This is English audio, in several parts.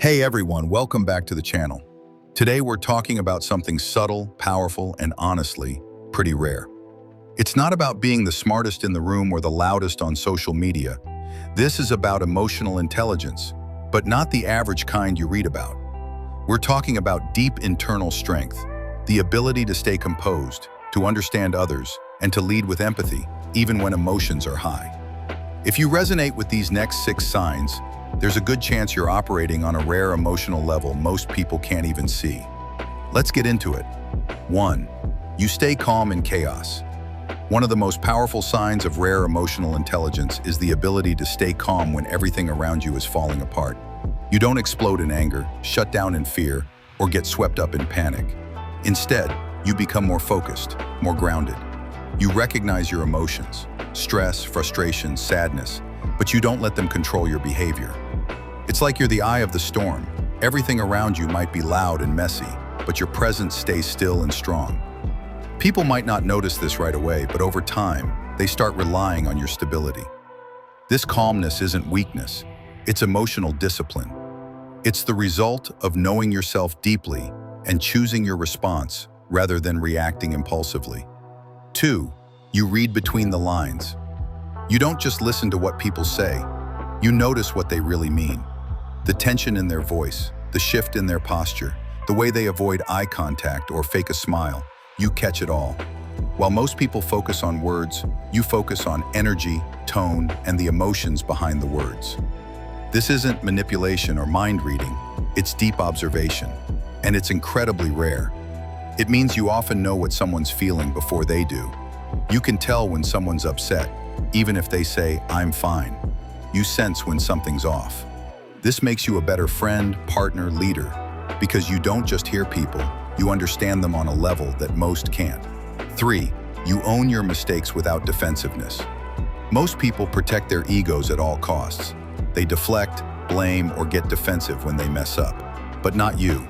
Hey everyone, welcome back to the channel. Today we're talking about something subtle, powerful, and honestly, pretty rare. It's not about being the smartest in the room or the loudest on social media. This is about emotional intelligence, but not the average kind you read about. We're talking about deep internal strength, the ability to stay composed, to understand others, and to lead with empathy, even when emotions are high. If you resonate with these next 6 signs, there's a good chance you're operating on a rare emotional level most people can't even see. Let's get into it. 1. You stay calm in chaos. One of the most powerful signs of rare emotional intelligence is the ability to stay calm when everything around you is falling apart. You don't explode in anger, shut down in fear, or get swept up in panic. Instead, you become more focused, more grounded. You recognize your emotions, stress, frustration, sadness, but you don't let them control your behavior. It's like you're the eye of the storm. Everything around you might be loud and messy, but your presence stays still and strong. People might not notice this right away, but over time, they start relying on your stability. This calmness isn't weakness, it's emotional discipline. It's the result of knowing yourself deeply and choosing your response rather than reacting impulsively. 2. You read between the lines. You don't just listen to what people say, you notice what they really mean. The tension in their voice, the shift in their posture, the way they avoid eye contact or fake a smile, you catch it all. While most people focus on words, you focus on energy, tone, and the emotions behind the words. This isn't manipulation or mind reading, it's deep observation, and it's incredibly rare. It means you often know what someone's feeling before they do. You can tell when someone's upset, even if they say, "I'm fine." You sense when something's off. This makes you a better friend, partner, leader, because you don't just hear people, you understand them on a level that most can't. 3. You own your mistakes without defensiveness. Most people protect their egos at all costs. They deflect, blame, or get defensive when they mess up. But not you.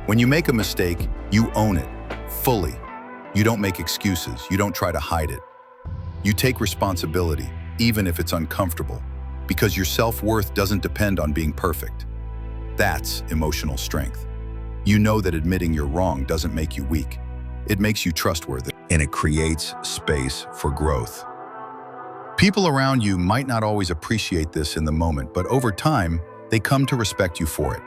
When you make a mistake, you own it, fully. You don't make excuses, you don't try to hide it. You take responsibility, even if it's uncomfortable, because your self-worth doesn't depend on being perfect. That's emotional strength. You know that admitting you're wrong doesn't make you weak. It makes you trustworthy, and it creates space for growth. People around you might not always appreciate this in the moment, but over time, they come to respect you for it.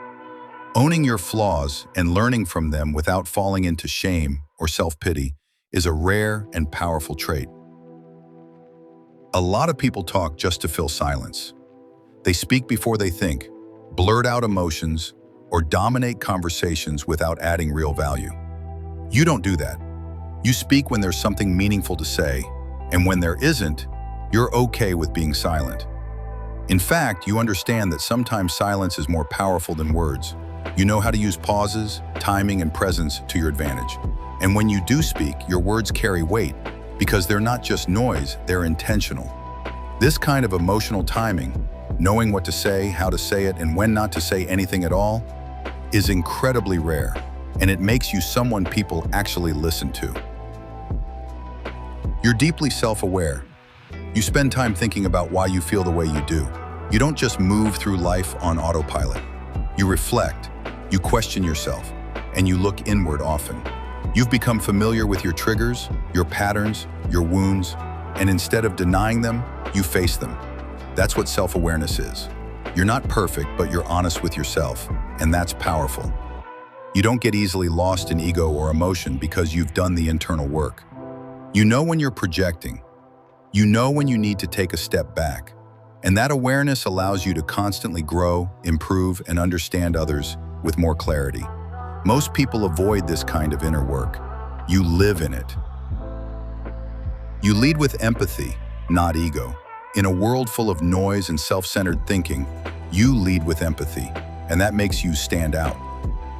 Owning your flaws and learning from them without falling into shame or self-pity is a rare and powerful trait. A lot of people talk just to fill silence. They speak before they think, blurt out emotions, or dominate conversations without adding real value. You don't do that. You speak when there's something meaningful to say, and when there isn't, you're okay with being silent. In fact, you understand that sometimes silence is more powerful than words. You know how to use pauses, timing, and presence to your advantage. And when you do speak, your words carry weight, because they're not just noise, they're intentional. This kind of emotional timing, knowing what to say, how to say it, and when not to say anything at all, is incredibly rare, and it makes you someone people actually listen to. You're deeply self-aware. You spend time thinking about why you feel the way you do. You don't just move through life on autopilot. You reflect, you question yourself, and you look inward often. You've become familiar with your triggers, your patterns, your wounds, and instead of denying them, you face them. That's what self-awareness is. You're not perfect, but you're honest with yourself, and that's powerful. You don't get easily lost in ego or emotion because you've done the internal work. You know when you're projecting. You know when you need to take a step back. And that awareness allows you to constantly grow, improve, and understand others with more clarity. Most people avoid this kind of inner work. You live in it. You lead with empathy, not ego. In a world full of noise and self-centered thinking, you lead with empathy, and that makes you stand out.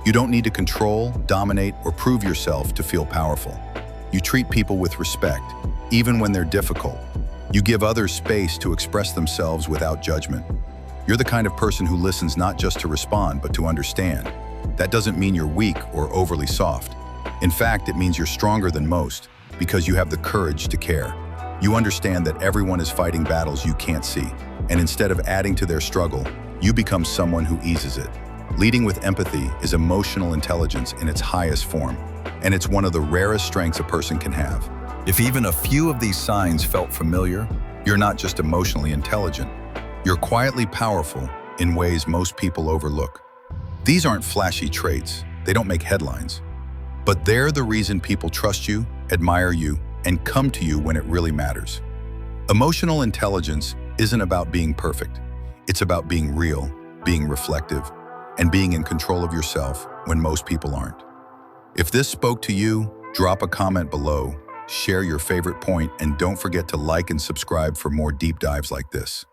You don't need to control, dominate, or prove yourself to feel powerful. You treat people with respect, even when they're difficult. You give others space to express themselves without judgment. You're the kind of person who listens not just to respond, but to understand. That doesn't mean you're weak or overly soft. In fact, it means you're stronger than most, because you have the courage to care. You understand that everyone is fighting battles you can't see, and instead of adding to their struggle, you become someone who eases it. Leading with empathy is emotional intelligence in its highest form, and it's one of the rarest strengths a person can have. If even a few of these signs felt familiar, you're not just emotionally intelligent, you're quietly powerful in ways most people overlook. These aren't flashy traits, they don't make headlines, but they're the reason people trust you, admire you, and come to you when it really matters. Emotional intelligence isn't about being perfect. It's about being real, being reflective, and being in control of yourself when most people aren't. If this spoke to you, drop a comment below, share your favorite point, and don't forget to like and subscribe for more deep dives like this.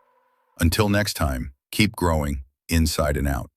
Until next time, keep growing, inside and out.